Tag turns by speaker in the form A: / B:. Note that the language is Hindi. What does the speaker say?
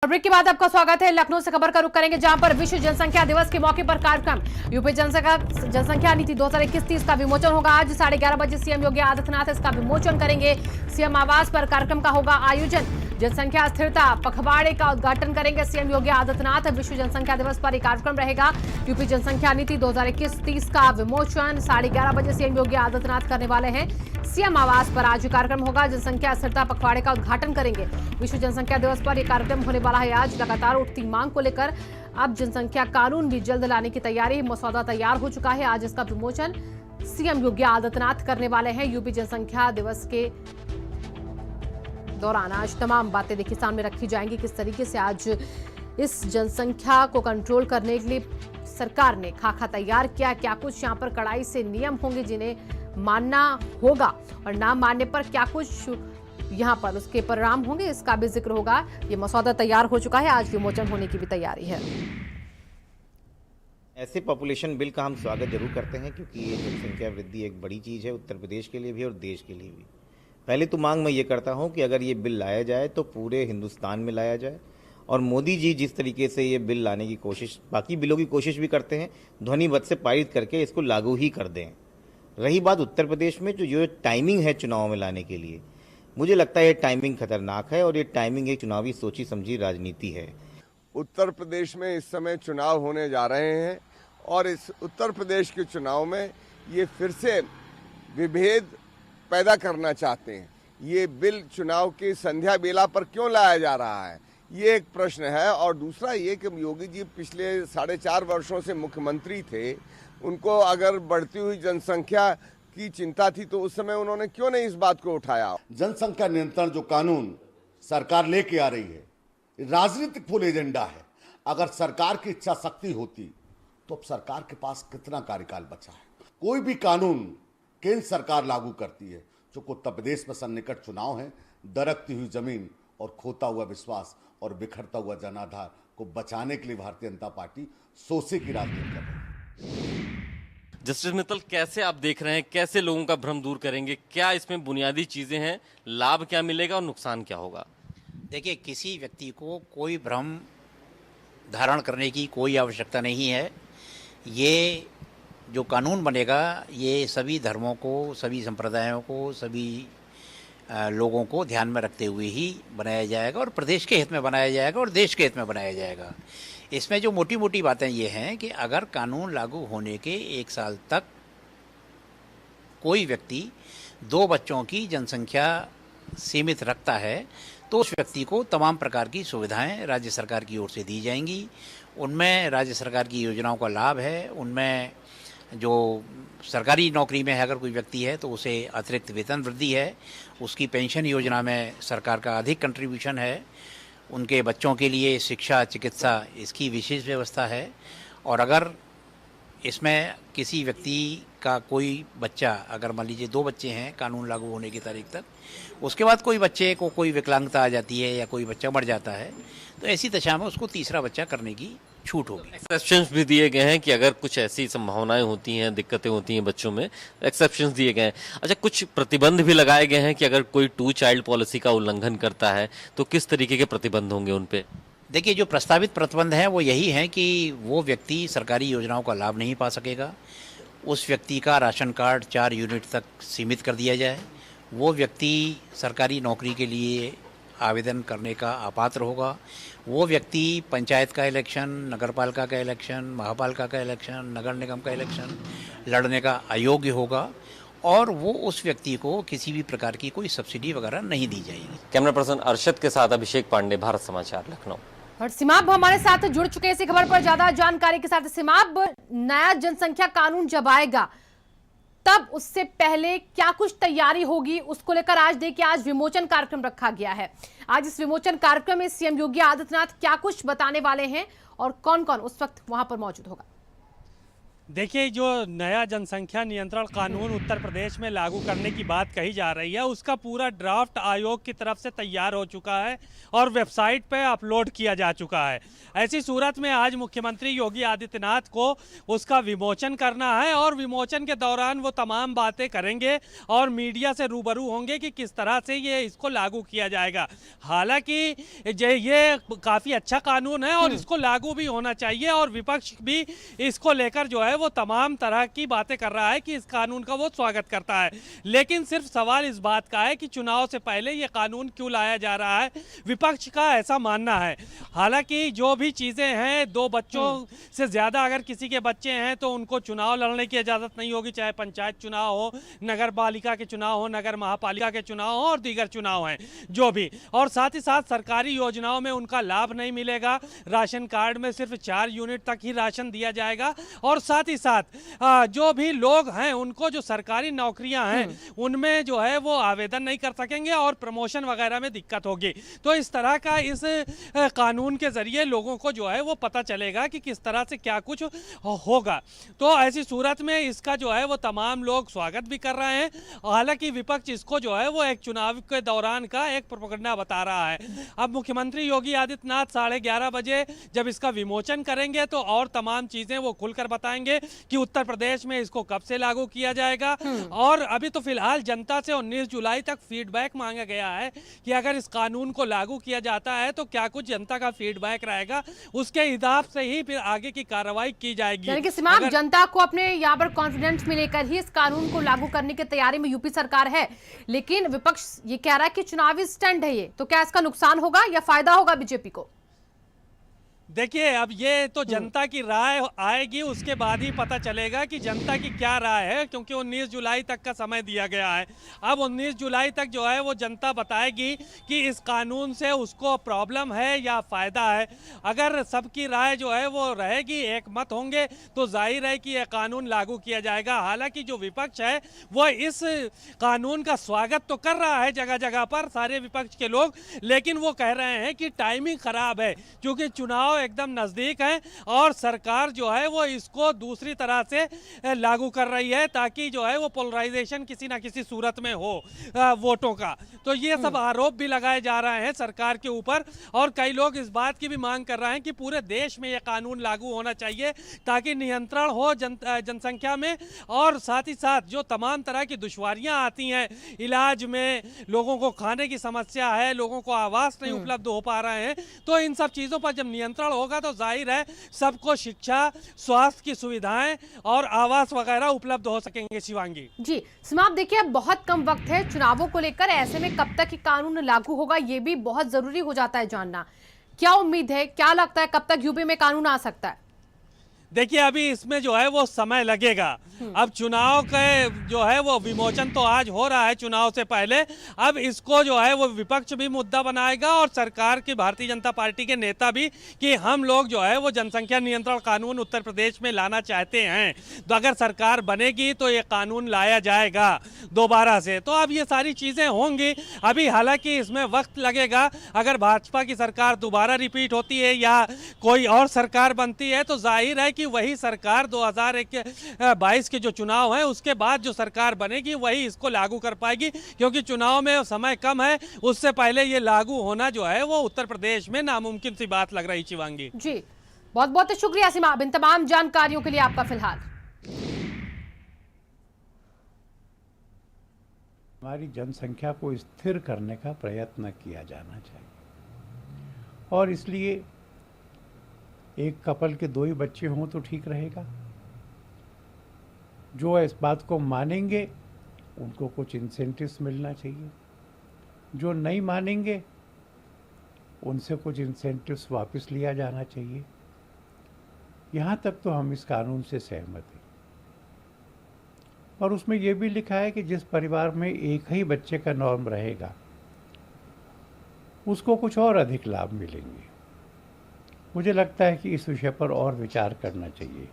A: और ब्रेक के बाद आपका स्वागत है। लखनऊ से खबर का रुख करेंगे, जहां पर विश्व जनसंख्या दिवस के मौके पर कार्यक्रम यूपी जनसंख्या नीति 2021-30 का विमोचन होगा। आज 11:30 बजे सीएम योगी आदित्यनाथ इसका विमोचन करेंगे। सीएम आवास पर कार्यक्रम का होगा आयोजन। जनसंख्या स्थिरता पखवाड़े का उद्घाटन करेंगे सीएम योगी आदित्यनाथ। विश्व जनसंख्या दिवस पर यह कार्यक्रम रहेगा। यूपी जनसंख्या नीति 2021-30 का विमोचन 11:30 बजे सीएम योगी आदित्यनाथ करने वाले हैं। सीएम आवास पर आज कार्यक्रम होगा। जनसंख्या स्थिरता पखवाड़े का उद्घाटन करेंगे। विश्व जनसंख्या दिवस पर यह कार्यक्रम होने वाला है। आज लगातार उठती मांग को लेकर अब जनसंख्या कानून भी जल्द लाने की तैयारी, मसौदा तैयार हो चुका है। आज इसका विमोचन सीएम योगी आदित्यनाथ करने वाले हैं। यूपी जनसंख्या दिवस के दौरान आज तमाम बातें देखिए सामने रखी जाएंगी, किस तरीके से आज इस जनसंख्या को कंट्रोल करने के लिए सरकार ने खाका तैयार किया। क्या कुछ यहाँ पर कड़ाई से नियम होंगे जिन्हें मानना होगा और ना मानने पर क्या कुछ यहाँ पर उसके परिणाम होंगे, इसका भी जिक्र होगा। ये मसौदा तैयार हो चुका है, आज विमोचन होने की भी तैयारी है।
B: ऐसे पॉपुलेशन बिल का हम स्वागत जरूर करते हैं, क्योंकि ये जनसंख्या वृद्धि एक बड़ी चीज़ है उत्तर प्रदेश के लिए भी और देश के लिए भी। पहले तो मांग मैं ये करता हूँ कि अगर ये बिल लाया जाए तो पूरे हिंदुस्तान में लाया जाए, और मोदी जी जिस तरीके से ये बिल लाने की कोशिश, बाकी बिलों की कोशिश भी करते हैं, ध्वनि मत से पारित करके इसको लागू ही कर दें। रही बात उत्तर प्रदेश में, जो टाइमिंग है चुनाव में लाने के लिए, मुझे लगता है ये टाइमिंग खतरनाक है और ये टाइमिंग एक चुनावी सोची समझी राजनीति है।
C: उत्तर प्रदेश में इस समय चुनाव होने जा रहे हैं और इस उत्तर प्रदेश के चुनाव में ये फिर से विभेद पैदा करना चाहते हैं। ये बिल चुनाव की संध्या बेला पर क्यों लाया जा रहा है, ये एक प्रश्न है। और दूसरा ये कि योगी जी पिछले 4.5 वर्षों से मुख्यमंत्री थे, उनको अगर बढ़ती हुई जनसंख्या की चिंता थी तो उस समय उन्होंने क्यों नहीं इस बात को उठाया।
D: जनसंख्या नियंत्रण जो कानून सरकार लेके आ रही है, राजनीतिक फुल एजेंडा है। अगर सरकार की इच्छा शक्ति होती तो अब सरकार के पास कितना कार्यकाल बचा है। कोई भी कानून केंद्र सरकार लागू करती है, जो उत्तर प्रदेश में सन्निकट चुनाव है, दरकती हुई जमीन और खोता हुआ विश्वास और बिखरता हुआ जनाधार को बचाने के लिए भारतीय जनता पार्टी सोचे की राजनीति कर रही है।
E: जस्टिस मित्तल, कैसे आप देख रहे हैं, कैसे लोगों का भ्रम दूर करेंगे? क्या इसमें बुनियादी चीजें हैं, लाभ क्या मिलेगा और नुकसान क्या होगा?
F: देखिए, किसी व्यक्ति को कोई भ्रम धारण करने की कोई आवश्यकता नहीं है। ये जो कानून बनेगा ये सभी धर्मों को, सभी संप्रदायों को, सभी लोगों को ध्यान में रखते हुए ही बनाया जाएगा और प्रदेश के हित में बनाया जाएगा और देश के हित में बनाया जाएगा। इसमें जो मोटी मोटी बातें ये हैं कि अगर कानून लागू होने के 1 साल तक कोई व्यक्ति 2 बच्चों की जनसंख्या सीमित रखता है तो उस व्यक्ति को तमाम प्रकार की सुविधाएं राज्य सरकार की ओर से दी जाएंगी। उनमें राज्य सरकार की योजनाओं का लाभ है। उनमें जो सरकारी नौकरी में है अगर कोई व्यक्ति है तो उसे अतिरिक्त वेतन वृद्धि है। उसकी पेंशन योजना में सरकार का अधिक कंट्रीब्यूशन है। उनके बच्चों के लिए शिक्षा, चिकित्सा, इसकी विशेष व्यवस्था है। और अगर इसमें किसी व्यक्ति का कोई बच्चा, अगर मान लीजिए 2 बच्चे हैं कानून लागू होने की तारीख तक, उसके बाद कोई बच्चे को कोई विकलांगता आ जाती है या कोई बच्चा मर जाता है, तो ऐसी दशा में उसको तीसरा बच्चा करने की छूट होगी।
E: एक्सेप्शंस भी दिए गए हैं कि अगर कुछ ऐसी संभावनाएं होती हैं, दिक्कतें होती हैं बच्चों में, एक्सेप्शंस दिए गए हैं। अच्छा, कुछ प्रतिबंध भी लगाए गए हैं कि अगर कोई 2 चाइल्ड पॉलिसी का उल्लंघन करता है तो किस तरीके के प्रतिबंध होंगे उन पे?
F: देखिए, जो प्रस्तावित प्रतिबंध हैं वो यही हैं कि वो व्यक्ति सरकारी योजनाओं का लाभ नहीं पा सकेगा। उस व्यक्ति का राशन कार्ड 4 यूनिट तक सीमित कर दिया जाए। वो व्यक्ति सरकारी नौकरी के लिए आवेदन करने का अपात्र होगा। वो व्यक्ति पंचायत का इलेक्शन, नगरपालिका का इलेक्शन, महापालिका का इलेक्शन, नगर निगम का इलेक्शन लड़ने का अयोग्य होगा और वो उस व्यक्ति को किसी भी प्रकार की कोई सब्सिडी वगैरह नहीं दी जाएगी।
E: कैमरा पर्सन अरशद के साथ अभिषेक पांडे, भारत समाचार, लखनऊ।
A: और सिमाब हमारे साथ जुड़ चुके हैं इसी खबर पर ज्यादा जानकारी के साथ। सिमाब, नया जनसंख्या कानून जब आएगा तब उससे पहले क्या कुछ तैयारी होगी, उसको लेकर आज देखिए आज विमोचन कार्यक्रम रखा गया है। आज इस विमोचन कार्यक्रम में सीएम योगी आदित्यनाथ क्या कुछ बताने वाले हैं और कौन कौन उस वक्त वहां पर मौजूद होगा?
G: देखिए, जो नया जनसंख्या नियंत्रण कानून उत्तर प्रदेश में लागू करने की बात कही जा रही है, उसका पूरा ड्राफ्ट आयोग की तरफ से तैयार हो चुका है और वेबसाइट पे अपलोड किया जा चुका है। ऐसी सूरत में आज मुख्यमंत्री योगी आदित्यनाथ को उसका विमोचन करना है और विमोचन के दौरान वो तमाम बातें करेंगे और मीडिया से रूबरू होंगे कि किस तरह से ये इसको लागू किया जाएगा। हालांकि ये काफ़ी अच्छा कानून है और इसको लागू भी होना चाहिए और विपक्ष भी इसको लेकर जो है वो तमाम तरह की बातें कर रहा है कि इस कानून का वो स्वागत करता है। लेकिन सिर्फ सवाल इस बात का है कि चुनाव से पहले ये कानून क्यों लाया जा रहा है, विपक्ष का ऐसा मानना है। हालांकि जो भी चीज़ें हैं, 2 बच्चों से ज़्यादा अगर किसी के बच्चे हैं तो उनको चुनाव लड़ने की इजाज़त नहीं होगी, चाहे पंचायत चुनाव हो, नगर पालिका के चुनाव हो, नगर महापालिका के चुनाव हो और दीगर चुनाव हैं जो भी। और साथ ही साथ सरकारी योजनाओं में उनका लाभ नहीं मिलेगा। राशन कार्ड में सिर्फ 4 यूनिट तक ही राशन दिया जाएगा और साथ ही साथ जो भी लोग हैं उनको जो सरकारी नौकरियां हैं उनमें जो है वो आवेदन नहीं कर सकेंगे और प्रमोशन वगैरह में दिक्कत होगी। तो इस तरह का इस कानून के जरिए लोगों को जो है वो पता चलेगा कि किस तरह से क्या कुछ होगा। तो ऐसी सूरत में इसका जो है वो तमाम लोग स्वागत भी कर रहे हैं। हालांकि विपक्ष इसको जो है वो एक चुनाव के दौरान का एक प्रोपेगेंडा बता रहा है। अब मुख्यमंत्री योगी आदित्यनाथ 11:30 बजे जब इसका विमोचन करेंगे तो और तमाम चीजें वो खुलकर बताएंगे कि उत्तर प्रदेश में इसको कब से लागू किया जाएगा। और अभी तो फिलहाल जनता से 19 जुलाई तक फीडबैक मांगा गया है कि अगर इस कानून को लागू किया जाता है तो क्या कुछ जनता का फीडबैक रहेगा, उसके हिसाब से ही फिर आगे की कार्रवाई की जाएगी।
A: यानी कि सिमाम जनता को अपने यहाँ पर कॉन्फिडेंस में लेकर ही इस कानून को लागू करने की तैयारी में यूपी सरकार है। लेकिन विपक्ष ये कह रहा है कि चुनावी स्टंट है ये, तो क्या इसका नुकसान होगा या फायदा होगा बीजेपी को?
G: देखिए, अब ये तो जनता की राय आएगी, उसके बाद ही पता चलेगा कि जनता की क्या राय है, क्योंकि 19 जुलाई तक का समय दिया गया है। अब 19 जुलाई तक जो है वो जनता बताएगी कि इस कानून से उसको प्रॉब्लम है या फ़ायदा है। अगर सबकी राय जो है वो रहेगी, एक मत होंगे, तो जाहिर है कि यह कानून लागू किया जाएगा। हालांकि जो विपक्ष है वो इस कानून का स्वागत तो कर रहा है जगह जगह पर, सारे विपक्ष के लोग, लेकिन वो कह रहे हैं कि टाइमिंग ख़राब है क्योंकि चुनाव एकदम नजदीक है और सरकार जो है वो इसको दूसरी तरह से लागू कर रही है ताकि जो है वो पोलराइजेशन किसी ना किसी सूरत में हो वोटों का। तो ये सब आरोप भी लगाए जा रहे हैं सरकार के ऊपर और कई लोग इस बात की भी मांग कर रहे हैं कि पूरे देश में ये कानून लागू होना चाहिए ताकि नियंत्रण हो जनसंख्या में। और साथ ही साथ जो तमाम तरह की दुश्वारियां आती हैं, इलाज में, लोगों को खाने की समस्या है, लोगों को आवास नहीं उपलब्ध हो पा रहे हैं, तो इन सब चीज़ों पर जब नियंत्रण होगा तो जाहिर है सबको शिक्षा, स्वास्थ्य की सुविधाएं और आवास वगैरह उपलब्ध हो सकेंगे। शिवांगी
A: जी, समाप्त। देखिए, अब बहुत कम वक्त है चुनावों को लेकर, ऐसे में कब तक ये कानून लागू होगा ये भी बहुत जरूरी हो जाता है जानना। क्या उम्मीद है, क्या लगता है कब तक यूपी में कानून आ सकता है?
G: देखिए, अभी इसमें जो है वो समय लगेगा। अब चुनाव के जो है वो विमोचन तो आज हो रहा है चुनाव से पहले, अब इसको जो है वो विपक्ष भी मुद्दा बनाएगा और सरकार की, भारतीय जनता पार्टी के नेता भी, कि हम लोग जो है वो जनसंख्या नियंत्रण कानून उत्तर प्रदेश में लाना चाहते हैं। तो अगर सरकार बनेगी तो ये कानून लाया जाएगा दोबारा से। तो अब ये सारी चीज़ें होंगी। अभी हालांकि इसमें वक्त लगेगा। अगर भाजपा की सरकार दोबारा रिपीट होती है या कोई और सरकार बनती है तो जाहिर है कि वही सरकार 2022 के जो चुनाव हैं उसके बाद जो सरकार बनेगी वही इसको लागू कर पाएगी, क्योंकि चुनाव में समय कम है। उससे पहले ये लागू होना जो है वो उत्तर प्रदेश में नामुमकिन सी बात लग रही। शिवांगी
A: जी, बहुत बहुत शुक्रिया सिमाब, इन तमाम जानकारियों के लिए आपका। फिलहाल
H: हमारी जनसंख्या को स्थिर करने का प्रयत्न किया जाना चाहिए और इसलिए एक कपल के 2 ही बच्चे हों तो ठीक रहेगा। जो इस बात को मानेंगे उनको कुछ इंसेंटिव्स मिलना चाहिए, जो नहीं मानेंगे उनसे कुछ इंसेंटिव्स वापस लिया जाना चाहिए। यहाँ तक तो हम इस कानून से सहमत हैं। और उसमें यह भी लिखा है कि जिस परिवार में एक ही बच्चे का नॉर्म रहेगा उसको कुछ और अधिक लाभ मिलेंगे। मुझे लगता है कि इस विषय पर और विचार करना चाहिए।